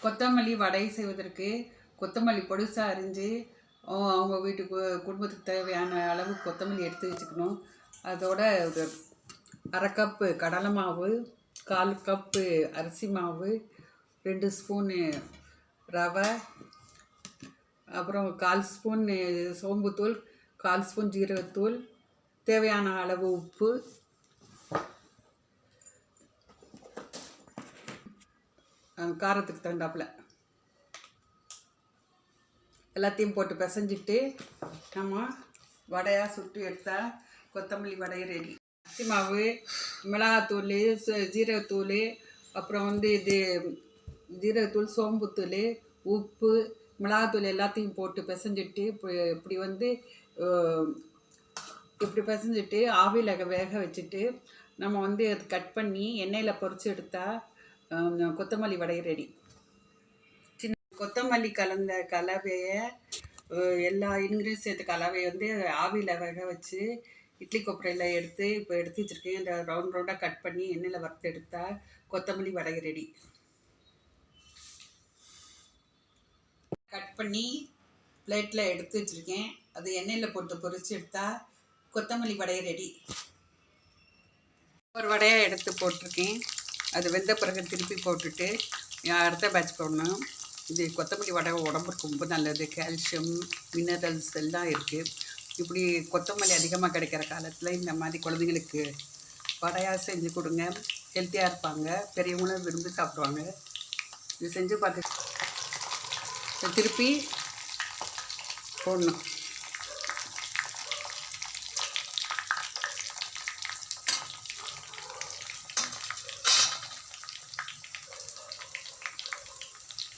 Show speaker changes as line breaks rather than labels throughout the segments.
கொத்தமல்லி வடை செய்வதற்கு கொத்தமல்லி பொடிசாக அரிஞ்சு அவங்க வீட்டுக்கு குடும்பத்துக்கு தேவையான அளவு கொத்தமல்லி எடுத்து வச்சுக்கணும். அதோட ஒரு அரை கப்பு கடலை மாவு, 1/4 கப்பு அரிசி மாவு, 2 ஸ்பூனு ரவை, அப்புறம் 1/4 ஸ்பூன் சோம்புத்தூள், 1/4 ஸ்பூன் ஜீரகத்தூள், தேவையான அளவு உப்பு, காரத்துக்கு தகுந்தாப்புல எல்லாத்தையும் போட்டு பிசைஞ்சிட்டு நம்ம வடையாக சுட்டு எடுத்தால் கொத்தமல்லி வடை ரெடி. அரிசி மாவு, மிளகாத்தூள், ஜீரகத்தூள், அப்புறம் இது ஜீரகத்தூள், சோம்புத்தூள், உப்பு, மிளகாத்தூள் எல்லாத்தையும் போட்டு பிசைஞ்சிட்டு இப்படி பிசைஞ்சிட்டு ஆவியில் வேக வச்சுட்டு நம்ம அது கட் பண்ணி எண்ணெயில் பொரிச்சு எடுத்தால் கொத்தமல்லி வடை ரெடி. கொத்தமல்லி கலந்த கலவையை எல்லா இன்க்ரீடியன்ஸ் சேர்த்து கலவையை ஆவியில் வேக வச்சு இட்லி கொப்பரையில் எடுத்து வச்சுருக்கேன். இந்த ரவுண்டாக கட் பண்ணி எண்ணெயில் வறுத்து எடுத்தால் கொத்தமல்லி வடை ரெடி. கட் பண்ணி பிளேட்டில் எடுத்து வச்சுருக்கேன். அது எண்ணெயில் போட்டு பொரித்து எடுத்தால் கொத்தமல்லி வடை ரெடி. ஒரு வடையாக எடுத்து போட்டிருக்கேன். அது வெந்த பிறகு திருப்பி போட்டுட்டு அடுத்த பேட்ச் போடணும். இது கொத்தமல்லி வடை உடம்புக்கு ரொம்ப நல்லது. கால்சியம், மினரல்ஸ் எல்லாம் இருக்குது. இப்படி கொத்தமல்லி அதிகமாக கிடைக்கிற காலத்தில் இந்த மாதிரி குழந்தைங்களுக்கு வடையாக செஞ்சு கொடுங்க. ஹெல்த்தியாக இருப்பாங்க. பெரியவங்களும் விரும்பி சாப்பிடுவாங்க. இது செஞ்சு பார்த்து திருப்பி போடணும்.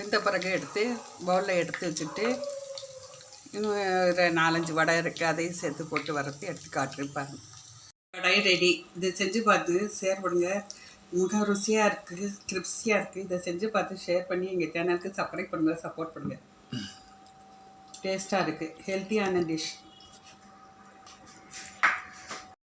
இந்த பிறகு எடுத்து பவுலில் எடுத்து வச்சுட்டு இன்னும் 4-5 வடை இருக்குது. அதையும் சேர்த்து போட்டு வறுத்து எடுத்து காட்டிருப்பாங்க. வடை ரெடி. இதை செஞ்சு பார்த்து ஷேர் பண்ணுங்கள். மிக ருசியாக இருக்குது, கிரிப்ஸியாக இருக்குது. இதை செஞ்சு பார்த்து ஷேர் பண்ணி எங்கள் சேனலுக்கு சப்ஸ்கிரைப் பண்ணுங்கள், சப்போர்ட் பண்ணுங்கள். டேஸ்ட்டாக இருக்குது, ஹெல்த்தியான டிஷ்.